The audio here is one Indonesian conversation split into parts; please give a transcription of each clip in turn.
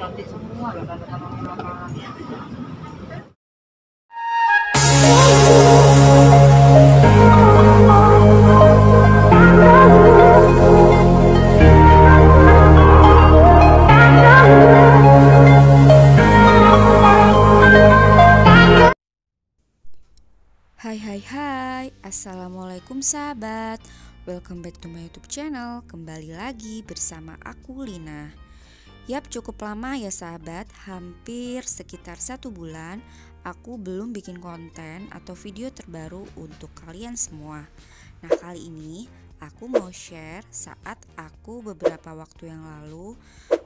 cantik semua loh teman-teman. Hai, assalamualaikum sahabat. Welcome back to my YouTube channel. Kembali lagi bersama aku Lina. Yap, cukup lama ya sahabat, hampir sekitar 1 bulan aku belum bikin konten atau video terbaru untuk kalian semua. Nah, kali ini aku mau share saat aku beberapa waktu yang lalu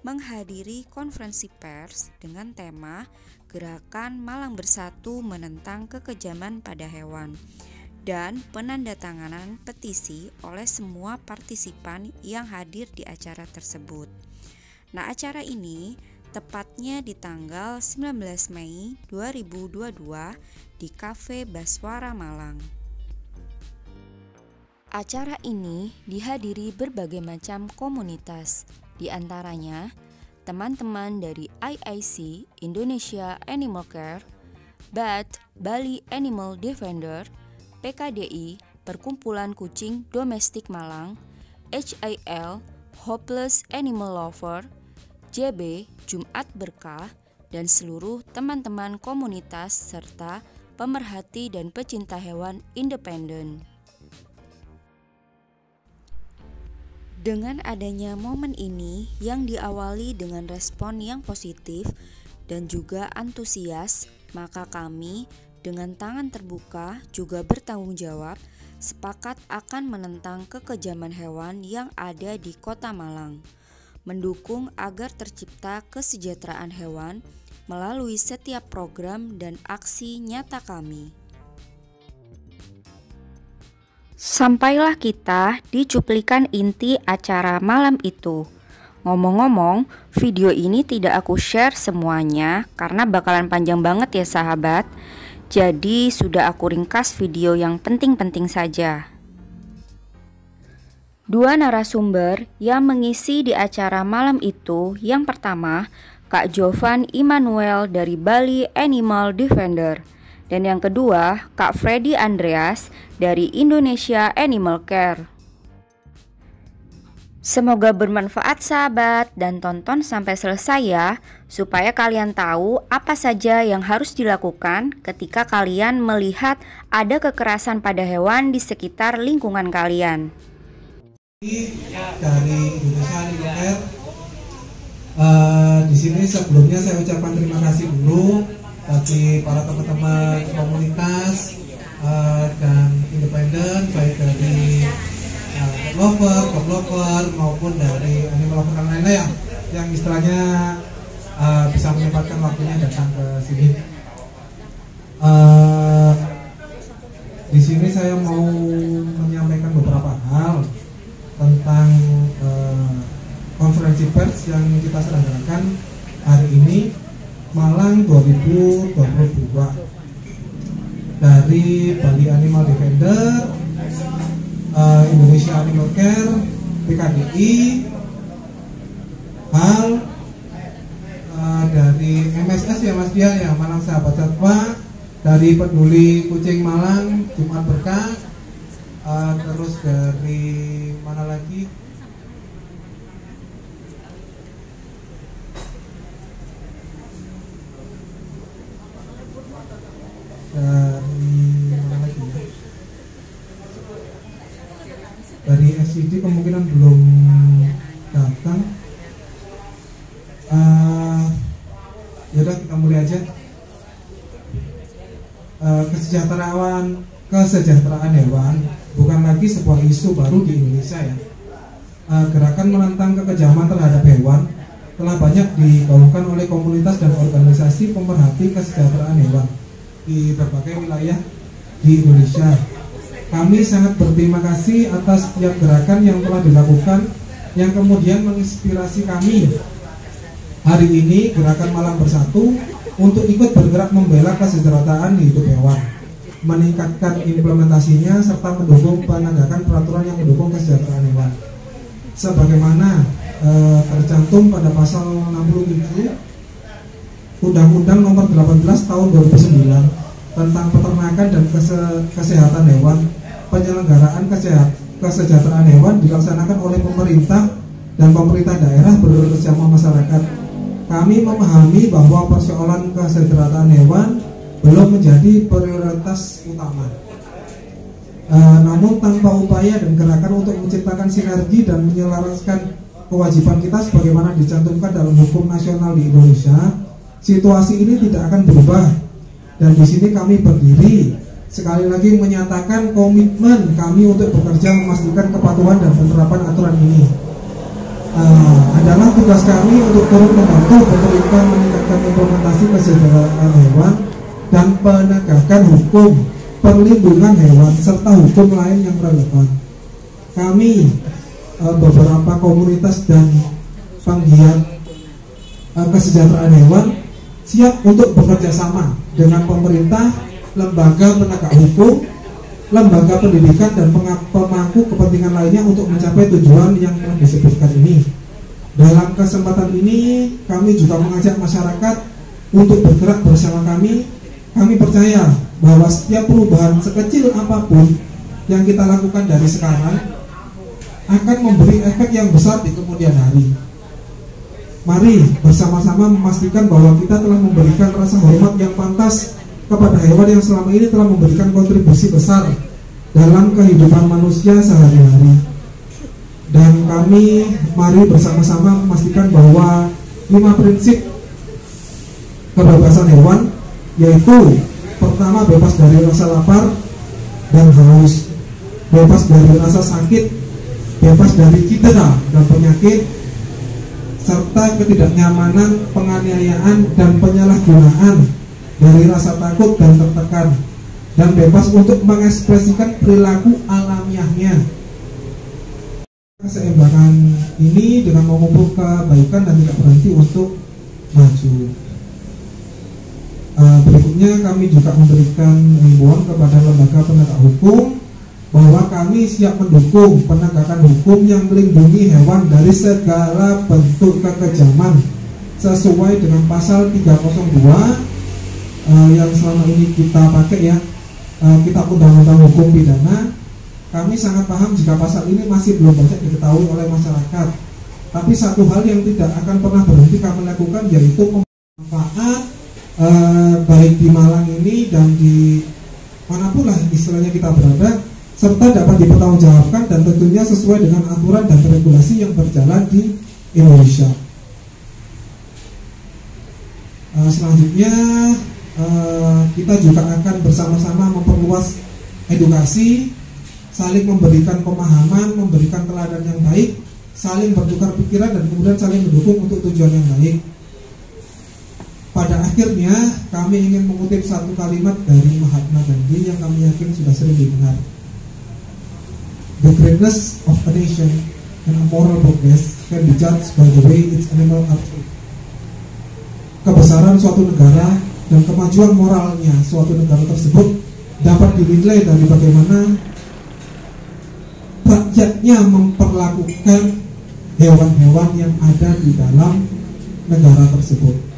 menghadiri konferensi pers dengan tema Gerakan Malang Bersatu Menentang Kekejaman pada Hewan dan penandatanganan petisi oleh semua partisipan yang hadir di acara tersebut. Nah, acara ini tepatnya di tanggal 19 Mei 2022 di Cafe Baswara Malang. Acara ini dihadiri berbagai macam komunitas, di antaranya teman-teman dari IIC Indonesia Animal Care, BAT Bali Animal Defender, PKDI Perkumpulan Kucing Domestik Malang, HAL Hopeless Animal Lover, JB Jumat Berkah, dan seluruh teman-teman komunitas serta pemerhati dan pecinta hewan independen. Dengan adanya momen ini yang diawali dengan respon yang positif dan juga antusias, maka kami dengan tangan terbuka juga bertanggung jawab sepakat akan menentang kekejaman hewan yang ada di Kota Malang, mendukung agar tercipta kesejahteraan hewan melalui setiap program dan aksi nyata kami. Sampailah kita di cuplikan inti acara malam itu. Ngomong-ngomong, video ini tidak aku share semuanya karena bakalan panjang banget ya sahabat. Jadi sudah aku ringkas video yang penting-penting saja. 2 narasumber yang mengisi di acara malam itu, yang pertama Kak Jovan Immanuel dari Bali Animal Defender, dan yang kedua Kak Freddy Andreas dari Indonesia Animal Care. Semoga bermanfaat sahabat dan tonton sampai selesai ya, supaya kalian tahu apa saja yang harus dilakukan ketika kalian melihat ada kekerasan pada hewan di sekitar lingkungan kalian. Dari Indonesia Animal Care, di sini sebelumnya saya ucapkan terima kasih dulu bagi para teman-teman komunitas dan independen, baik dari dog lover maupun dari animal lover lainnya yang istilahnya bisa menyempatkan waktunya datang ke sini. Di sini saya mau menyampaikan beberapa hal tentang konferensi pers yang kita selenggarakan hari ini, Malang 2022, dari Bali Animal Defender, Indonesia Animal Care, PKDI, HAL, dari MSS ya Mas Dian ya, Malang Sahabat Satwa, dari Peduli Kucing Malang Jumat Berkah, terus dari mana lagi? Dari SCD kemungkinan belum datang. Yaudah kita mulai aja. Kesejahteraan hewan bukan lagi sebuah isu baru di Indonesia ya. Gerakan menentang kekejaman terhadap hewan telah banyak digaungkan oleh komunitas dan organisasi pemerhati kesejahteraan hewan di berbagai wilayah di Indonesia. Kami sangat berterima kasih atas setiap gerakan yang telah dilakukan yang kemudian menginspirasi kami. Hari ini Gerakan Malang Bersatu untuk ikut bergerak membela kesejahteraan hidup hewan, meningkatkan implementasinya serta mendukung penegakan peraturan yang mendukung kesejahteraan hewan. Sebagaimana tercantum pada pasal 67 Undang-Undang Nomor 18 Tahun 2009 tentang peternakan dan kesehatan hewan. Penyelenggaraan kesejahteraan hewan dilaksanakan oleh pemerintah dan pemerintah daerah bersama masyarakat. Kami memahami bahwa persoalan kesejahteraan hewan belum menjadi prioritas utama. Namun tanpa upaya dan gerakan untuk menciptakan sinergi dan menyelaraskan kewajiban kita sebagaimana dicantumkan dalam hukum nasional di Indonesia, situasi ini tidak akan berubah. Dan di sini kami berdiri sekali lagi menyatakan komitmen kami untuk bekerja memastikan kepatuhan dan penerapan aturan ini. Adalah tugas kami untuk turut membantu pemerintah meningkatkan implementasi kesejahteraan hewan dan penegakan hukum perlindungan hewan serta hukum lain yang relevan. Kami beberapa komunitas dan penggiat kesejahteraan hewan siap untuk bekerja sama dengan pemerintah, lembaga penegak hukum, lembaga pendidikan dan pemangku kepentingan lainnya untuk mencapai tujuan yang telah disebutkan ini. Dalam kesempatan ini kami juga mengajak masyarakat untuk bergerak bersama kami. Kami percaya bahwa setiap perubahan sekecil apapun yang kita lakukan dari sekarang akan memberi efek yang besar di kemudian hari. Mari bersama-sama memastikan bahwa kita telah memberikan rasa hormat yang pantas kepada hewan yang selama ini telah memberikan kontribusi besar dalam kehidupan manusia sehari-hari. Dan kami mari bersama-sama memastikan bahwa 5 prinsip kebebasan hewan, yaitu pertama, bebas dari rasa lapar dan haus, bebas dari rasa sakit, bebas dari cedera dan penyakit, serta ketidaknyamanan, penganiayaan dan penyalahgunaan dari rasa takut dan tertekan, dan bebas untuk mengekspresikan perilaku alamiahnya. Keseimbangan ini dengan memupuk kebaikan dan tidak berhenti untuk maju. Berikutnya kami juga memberikan himbauan kepada lembaga penegak hukum bahwa kami siap mendukung penegakan hukum yang melindungi hewan dari segala bentuk kekejaman sesuai dengan pasal 302 yang selama ini kita pakai ya, Kitab Undang-Undang Hukum Pidana. Kami sangat paham jika pasal ini masih belum banyak diketahui oleh masyarakat. Tapi satu hal yang tidak akan pernah berhenti kami lakukan yaitu memanfaat baik di Malang ini dan di manapun lah istilahnya kita berada, serta dapat dipertanggungjawabkan dan tentunya sesuai dengan aturan dan regulasi yang berjalan di Indonesia. Selanjutnya kita juga akan bersama-sama memperluas edukasi, saling memberikan pemahaman, memberikan teladan yang baik, saling bertukar pikiran dan kemudian saling mendukung untuk tujuan yang baik. Pada akhirnya kami ingin mengutip satu kalimat dari Mahatma Gandhi yang kami yakin sudah sering didengar. The greatness of a nation and a moral progress can be judged by the way its animal are treated. Kebesaran suatu negara dan kemajuan moralnya suatu negara tersebut dapat dinilai dari bagaimana rakyatnya memperlakukan hewan-hewan yang ada di dalam negara tersebut.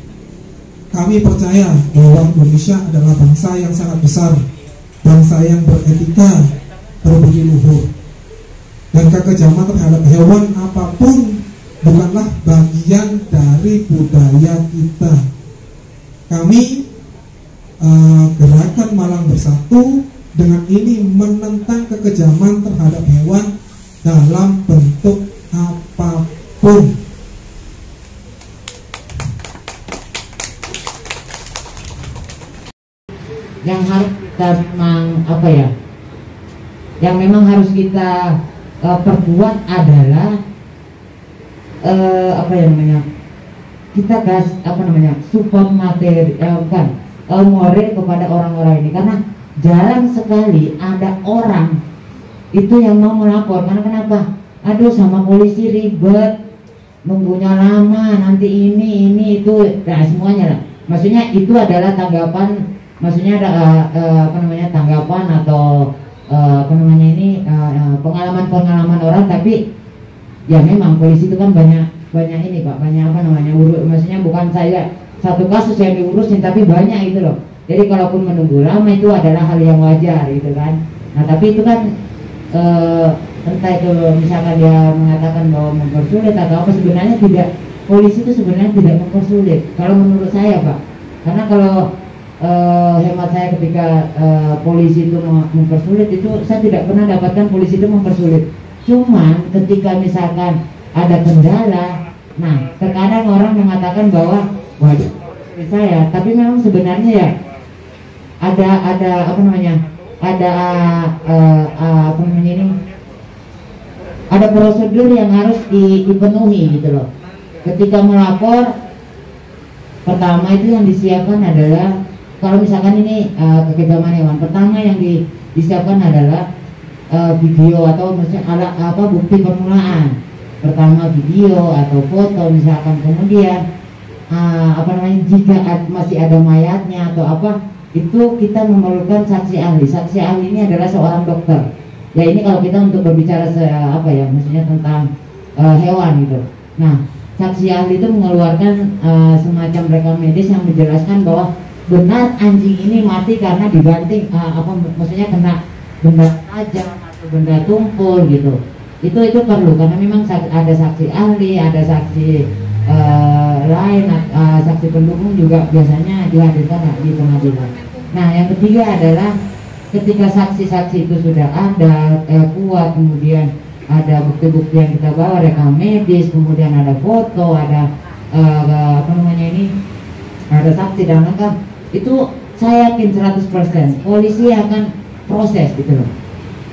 Kami percaya bahwa Indonesia adalah bangsa yang sangat besar, bangsa yang beretika, berbudi luhur, dan kekejaman terhadap hewan apapun bukanlah bagian dari budaya kita. Kami Gerakan Malang Bersatu dengan ini menentang kekejaman terhadap hewan dalam bentuk apapun. Yang harus kita yang memang harus kita perbuat adalah kita support materi moral kepada orang-orang ini, karena jarang sekali ada orang itu yang mau melapor. Karena kenapa? Aduh, sama polisi ribet, nunggunya lama, nanti ini itu, nah semuanya lah. Maksudnya itu adalah tanggapan, maksudnya tanggapan atau pengalaman orang. Tapi ya memang polisi itu kan banyak ini Pak, banyak maksudnya bukan saya satu kasus yang diurusin tapi banyak itu loh. Jadi kalaupun menunggu lama itu adalah hal yang wajar gitu kan. Nah tapi itu kan entah itu misalkan dia mengatakan bahwa mempersulit atau apa, sebenarnya tidak, polisi itu sebenarnya tidak mempersulit kalau menurut saya Pak. Karena kalau hemat saya ketika polisi itu mempersulit itu saya tidak pernah dapatkan polisi itu mempersulit. Cuman ketika misalkan ada kendala, nah terkadang orang mengatakan bahwa waduh saya, tapi memang sebenarnya ya ada apa namanya, ada apa namanya ini, ada prosedur yang harus dipenuhi gitu loh. Ketika melapor, pertama itu yang disiapkan adalah, kalau misalkan ini kekejaman hewan, pertama yang disiapkan adalah video atau maksudnya apa bukti permulaan. Pertama video atau foto misalkan, kemudian apa namanya, jika masih ada mayatnya atau apa, itu kita memerlukan saksi ahli. Saksi ahli ini adalah seorang dokter. Ya ini kalau kita untuk berbicara apa ya, maksudnya tentang hewan gitu. Nah, saksi ahli itu mengeluarkan semacam rekam medis yang menjelaskan bahwa benar anjing ini mati karena dibanting apa maksudnya kena benda tajam atau benda tumpul gitu. Itu perlu, karena memang ada saksi ahli, ada saksi lain, saksi pendukung juga biasanya dihadirkan di pengadilan. Nah yang ketiga adalah ketika saksi-saksi itu sudah ada kuat, kemudian ada bukti-bukti yang kita bawa, rekam medis, kemudian ada foto, ada apa namanya ini, ada saksi dan lengkap, itu saya yakin 100% polisi akan proses gitu loh,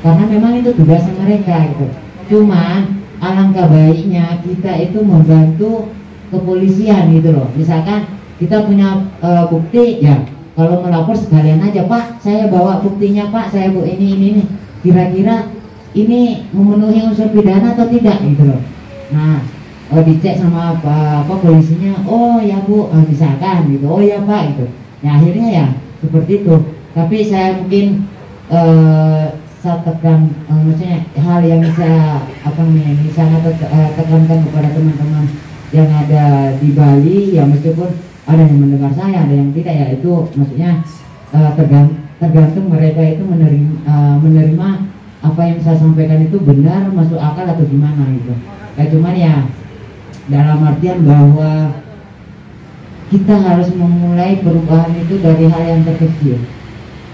karena memang itu tugasnya mereka gitu. Cuman alangkah baiknya kita itu membantu kepolisian gitu loh. Misalkan kita punya bukti, ya kalau melapor sekalian aja, Pak saya bawa buktinya Pak, saya bu ini kira-kira ini memenuhi unsur pidana atau tidak gitu loh. Nah dicek sama apa polisinya, oh ya bu misalkan gitu, oh ya Pak gitu. Nah akhirnya ya seperti itu. Tapi saya mungkin saya tekan maksudnya hal yang bisa apa namanya ini sangat tekankan kepada teman-teman yang ada di Bali, ya meskipun ada yang mendengar saya, ada yang tidak, ya itu maksudnya tergantung mereka itu menerima apa yang saya sampaikan itu benar, masuk akal atau gimana gitu. Kayak cuman ya dalam artian bahwa kita harus memulai perubahan itu dari hal yang terkecil.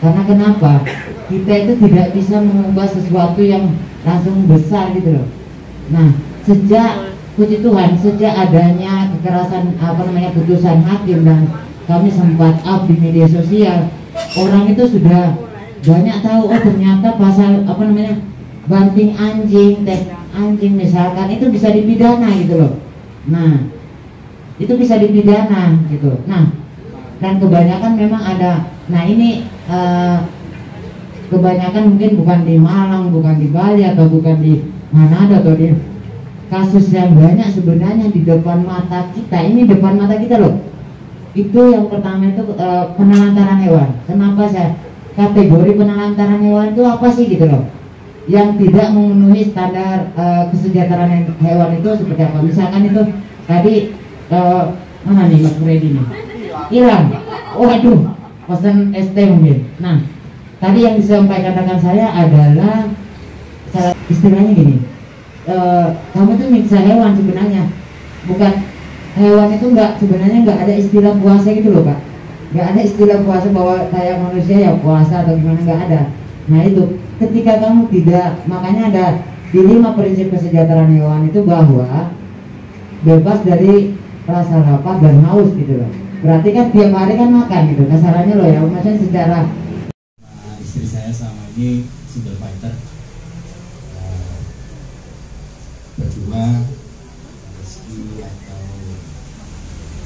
Karena kenapa? Kita itu tidak bisa mengubah sesuatu yang langsung besar gitu loh. Nah, sejak puji Tuhan, sejak adanya kekerasan apa namanya putusan hakim dan kami sempat up di media sosial, orang itu sudah banyak tahu, oh ternyata pasal apa namanya banting anjing, tendang anjing misalkan itu bisa dipidana gitu loh. Nah, itu bisa dipidana gitu. Nah, dan kebanyakan memang ada. Nah ini kebanyakan mungkin bukan di Malang, bukan di Bali, atau bukan di Manado, atau di kasus yang banyak sebenarnya di depan mata kita. Ini depan mata kita loh. Itu yang pertama itu penelantaran hewan. Kenapa saya kategori penelantaran hewan itu apa sih gitu loh? Yang tidak memenuhi standar kesejahteraan hewan itu seperti apa? Misalkan itu tadi mana nih Mas Freddy nih? Hilang. Waduh, pesan ST mungkin. Nah, tadi yang disampaikan rekan saya adalah istilahnya gini. Kamu tuh nyiksa hewan sebenarnya, bukan hewan itu sebenarnya nggak ada istilah puasa gitu loh Pak. Nggak ada istilah puasa bahwa kayak manusia ya puasa atau gimana, nggak ada. Nah itu ketika kamu tidak, makanya ada di 5 prinsip kesejahteraan hewan itu bahwa bebas dari rasa lapar dan haus gitu loh. Berarti kan tiap hari kan makan gitu kasarannya loh ya, maksudnya secara istri saya selama ini single fighter, berdua rezeki atau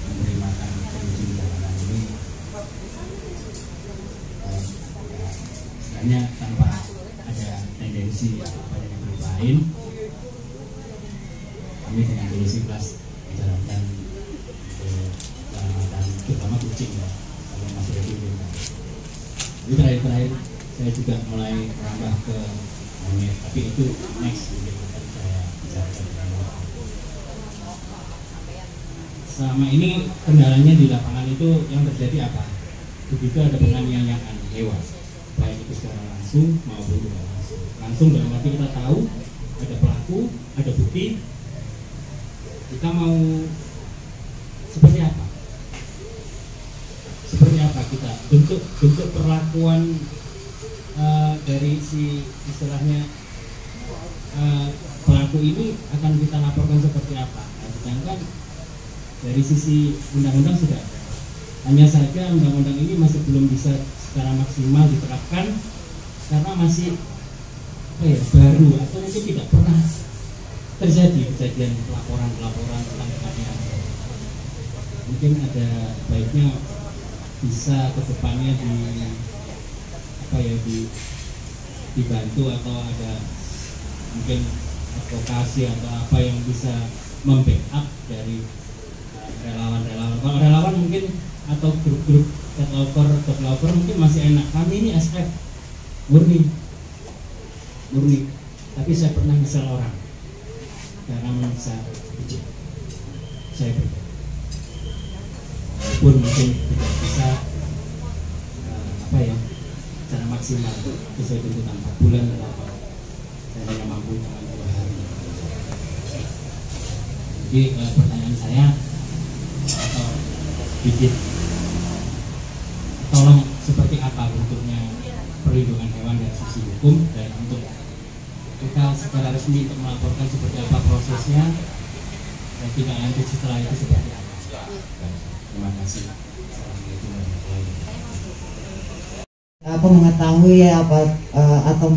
memberi makan kucing jalanan ini sebenarnya tanpa ada tendensi apa yang lain, kami dengan kondisi kelas menjalankan penyelamatan terutama kucing ya, kalau masih ada kucing. Jadi terakhir saya juga mulai merambah ke monyet, tapi itu next mungkin akan saya bicarakan dengan selama ini kendalanya di lapangan itu yang terjadi apa? Begitu ada penganiayaan hewan, baik itu secara langsung maupun tidak langsung. Langsung dalam arti kita tahu ada pelaku, ada bukti, kita mau seperti apa? Seperti apa kita bentuk perlakuan dari si istilahnya pelaku ini akan kita laporkan seperti apa? Nah, sedangkan dari sisi undang-undang sudah ada. Hanya saja undang-undang ini masih belum bisa secara maksimal diterapkan karena masih baru atau mungkin tidak pernah terjadi kejadian pelaporan tentang penganiayaan. Mungkin ada baiknya bisa ke depannya dibantu atau ada mungkin advokasi atau apa yang bisa membackup dari relawan-relawan. Kalau relawan mungkin atau grup-grup developer mungkin masih enak. Kami ini SF murni, tapi saya pernah misal orang karena menyiksa izin saya beri. Walaupun mungkin tidak bisa secara maksimal sesuai tuntutan 4 bulan atau saya hanya mampu cuma 2 hari. Jadi pertanyaan saya atau bibit tolong seperti apa bentuknya perlindungan hewan dari sisi hukum, dan untuk kita secara resmi untuk melaporkan seperti apa prosesnya dan tindak lanjut setelah itu seperti apa. Terima kasih. Assalamualaikum warahmatullahi wabarakatuh. Apa mengetahui atau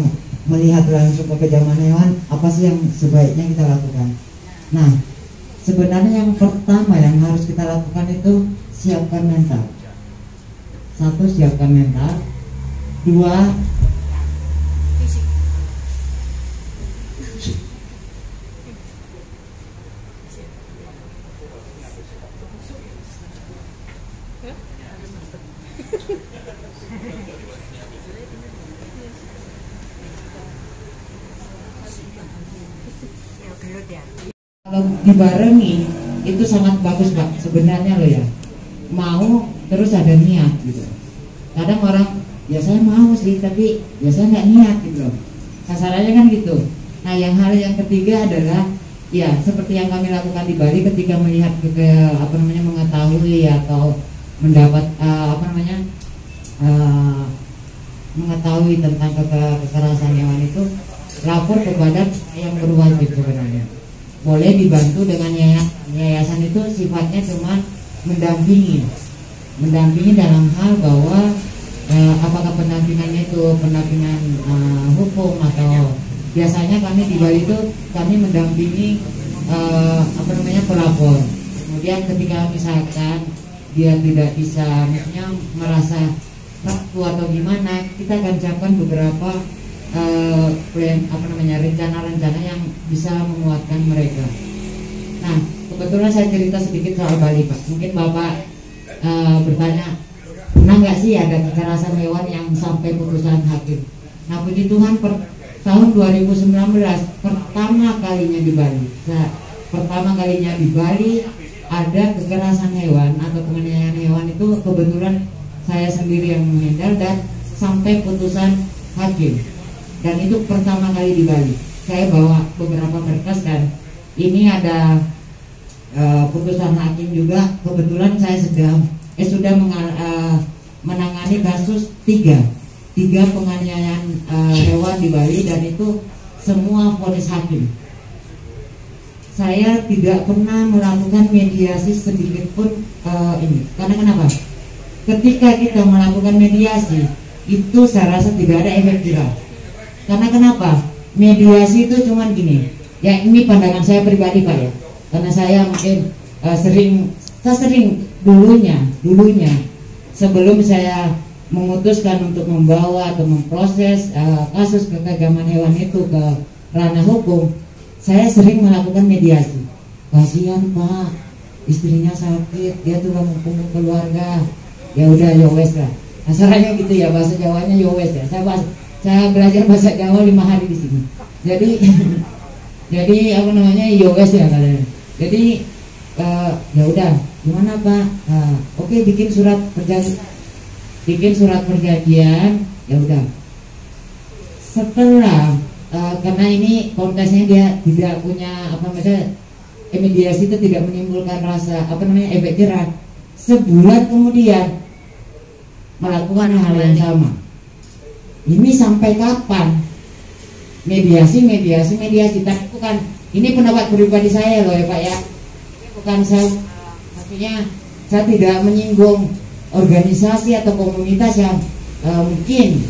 melihat langsung ke kejaman hewan, apa sih yang sebaiknya kita lakukan? Nah, sebenarnya yang pertama yang harus kita lakukan itu siapkan mental. 1, siapkan mental. 2, kalau dibarengi itu sangat bagus Pak sebenarnya loh ya, mau terus ada niat gitu. Kadang orang ya saya mau sih tapi ya saya nggak niat gitu loh, kasarannya kan gitu. Nah hal yang ketiga adalah ya seperti yang kami lakukan di Bali ketika melihat mengetahui atau mendapat mengetahui tentang kekerasan hewan itu, lapor kepada yang berwajib sebenarnya. Boleh dibantu dengan yayasan itu sifatnya cuma mendampingi dalam hal bahwa apakah pendampingannya itu pendampingan hukum atau biasanya kami di Bali itu kami mendampingi pelapor. Kemudian ketika misalkan dia tidak bisa merasa ragu atau gimana, kita akan siapkan beberapa rencana-rencana yang bisa menguatkan mereka. Nah, kebetulan saya cerita sedikit soal Bali Pak. Mungkin Bapak bertanya, pernah nggak sih ada kekerasan hewan yang sampai putusan hakim? Nah, puji Tuhan tahun 2019 pertama kalinya di Bali ada kekerasan hewan atau penganiayaan hewan itu kebetulan saya sendiri yang menghandle dan sampai putusan hakim. Dan itu pertama kali di Bali. Saya bawa beberapa berkas dan ini ada putusan hakim juga. Kebetulan saya sudah menangani kasus 3 penganiayaan hewan di Bali dan itu semua vonis hakim. Saya tidak pernah melakukan mediasi sedikit pun ini. Karena kenapa? Ketika kita melakukan mediasi itu saya rasa tidak ada efek jerah. Karena kenapa? Mediasi itu cuman gini. Ya ini pandangan saya pribadi Pak ya. Karena saya mungkin sering dulunya sebelum saya memutuskan untuk membawa atau memproses kasus kekejaman hewan itu ke ranah hukum, saya sering melakukan mediasi. Kasihan Pak, istrinya sakit, dia tuh ngumpul keluarga. Ya udah yowes lah. Asalnya gitu ya, bahasa Jawanya yowes ya. Saya belajar bahasa Jawa 5 hari di sini. Jadi yowes ya katanya. Jadi ya udah gimana Pak? Oke, bikin surat perjanjian, ya udah. Setelah karena ini kontesnya dia tidak punya mediasi itu tidak menimbulkan rasa efek jerah. Sebulan kemudian melakukan hal yang sama. Ini sampai kapan? Mediasi. Tapi bukan, ini pendapat pribadi saya loh ya Pak ya. Bukan saya, maksudnya saya tidak menyinggung organisasi atau komunitas yang mungkin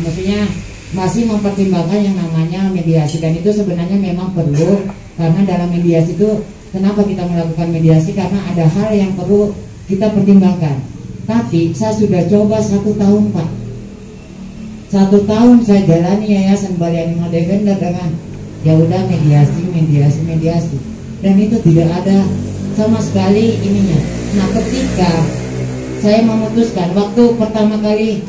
maksudnya masih mempertimbangkan yang namanya mediasi, dan itu sebenarnya memang perlu, karena dalam mediasi itu kenapa kita melakukan mediasi, karena ada hal yang perlu kita pertimbangkan. Tapi saya sudah coba 1 tahun Pak, 1 tahun saya jalani Yayasan Bali Animal Defender dengan ya udah mediasi, dan itu tidak ada sama sekali ininya. Nah, ketika saya memutuskan waktu pertama kali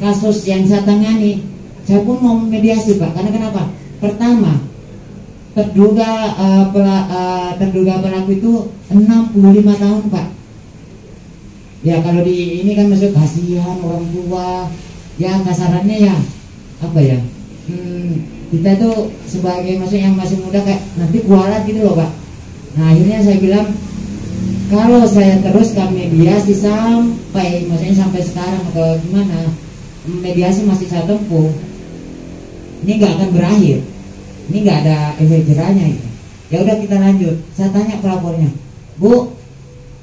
kasus yang saya tangani, saya pun mau mediasi Pak, karena kenapa? Pertama, terduga pelaku itu 65 tahun Pak. Ya kalau di ini kan masuk kasihan orang tua, ya kasarannya ya apa ya? Kita tuh sebagai yang masih muda kayak nanti kualat gitu loh Pak. Nah akhirnya saya bilang, kalau saya teruskan mediasi sampai sekarang atau gimana, mediasi masih saya tempuh, ini nggak akan berakhir, ini nggak ada efek jerahnya gitu. Ya udah kita lanjut. Saya tanya pelapornya, Bu,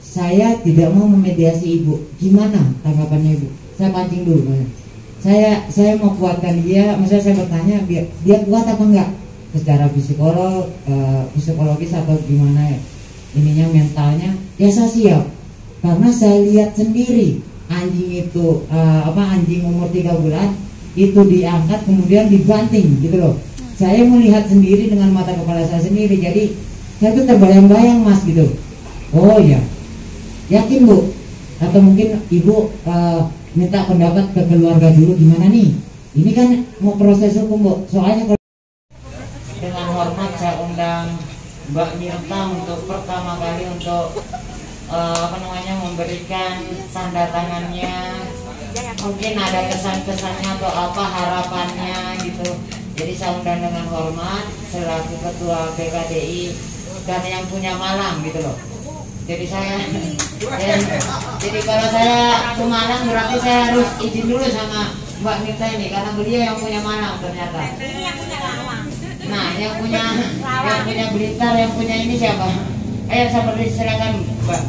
saya tidak mau memediasi Ibu, gimana tanggapannya Ibu? Saya pancing dulu, saya mau kuatkan dia. Maksudnya saya bertanya dia kuat apa enggak secara psikologis atau gimana ya, ininya mentalnya. Ya saya siap, karena saya lihat sendiri anjing itu anjing umur 3 bulan itu diangkat kemudian dibanting gitu loh. Saya melihat sendiri dengan mata kepala saya sendiri, jadi saya tuh terbayang-bayang Mas gitu. Oh ya, yakin Bu? Atau mungkin Ibu minta pendapat ke keluarga dulu gimana nih? Ini kan mau proses hukum Bu. Soalnya kalau dengan hormat saya undang Mbak Mirta untuk pertama kali untuk memberikan tanda tangannya. Mungkin ada kesan-kesannya atau apa harapannya gitu. Jadi saya undang dengan hormat selaku ketua PKDI dan yang punya Malang gitu loh. Jadi jadi kalau saya ke Malang berarti saya harus izin dulu sama Mbak Mirta ini, karena beliau yang punya Malang ternyata. Nah, yang punya Blitar, yang punya ini siapa? Ayo seperti silakan Mbak.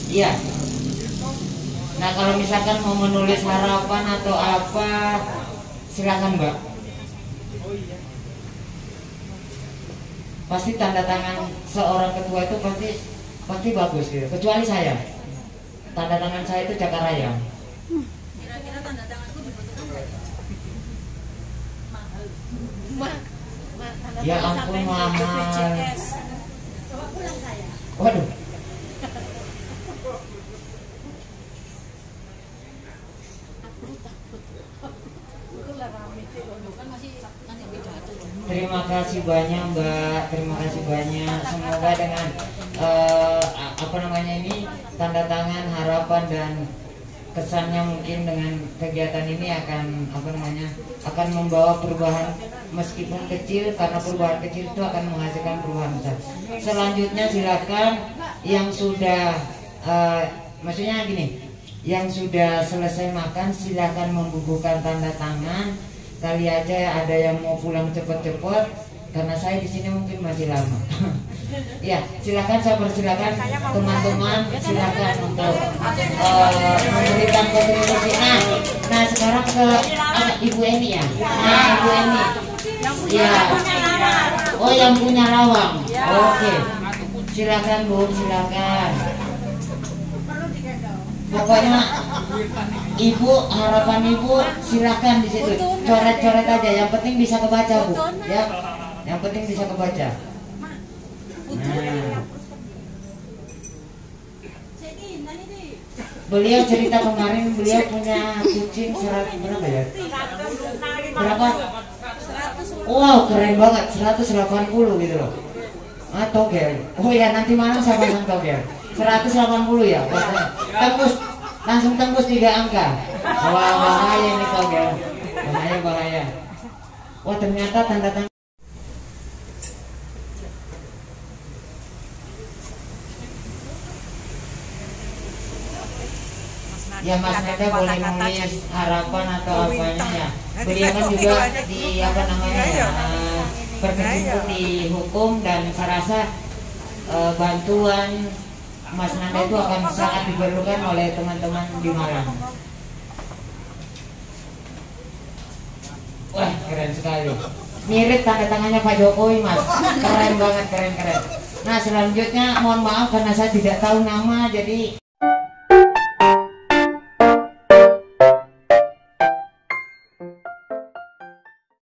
Iya. Nah, kalau misalkan mau menulis harapan atau apa, silakan Mbak. Pasti tanda tangan seorang ketua itu pasti bagus gitu. Kecuali saya, tanda tangan saya itu Jakaraya. Kira-kira tanda tanganku dibutuhkan nggak? Ya ampun mahal. Coba pulang saya. Waduh. Terima kasih banyak Mbak, terima kasih banyak. Semoga dengan ini tanda tangan harapan dan kesannya mungkin dengan kegiatan ini akan membawa perubahan meskipun kecil, karena perubahan kecil itu akan menghasilkan perubahan besar. Selanjutnya silakan yang sudah maksudnya gini, yang sudah selesai makan silakan membubuhkan tanda tangan. Kali aja ada yang mau pulang cepet-cepet, karena saya di sini mungkin masih lama. Ya, silakan saya persilakan teman-teman, silakan untuk memberikan kontribusi. Nah sekarang ke Ibu Eni ya. Nah Ibu Eni, ya. Oh yang punya lawang. Oke, silakan Bu, silakan. Pokoknya Ibu, harapan Ibu silakan di situ. Coret-coret aja, yang penting bisa kebaca Bu. Ya, yang penting bisa kebaca. Nah. Beliau cerita kemarin beliau punya kucing 100 berapa ya? Berapa? Wow, keren banget, 180 gitu loh. Togel. Oh ya, nanti malam saya pasang togel. 180 ya, pokoknya. Tembus, langsung tembus 3 angka. Wah, bahaya ini togel. Bahaya. Wah, ternyata tanda-tanda. Ya Mas Nanda boleh menulis harapan atau apanya ya. Beliau kan juga di apa namanya ya, berkecimpung di hukum, dan saya rasa bantuan Mas Nanda itu akan sangat diperlukan oleh teman-teman di Malang. Wah, keren sekali. Mirip tanda tangannya Pak Jokowi, Mas. Keren banget, keren. Nah, selanjutnya mohon maaf karena saya tidak tahu nama, jadi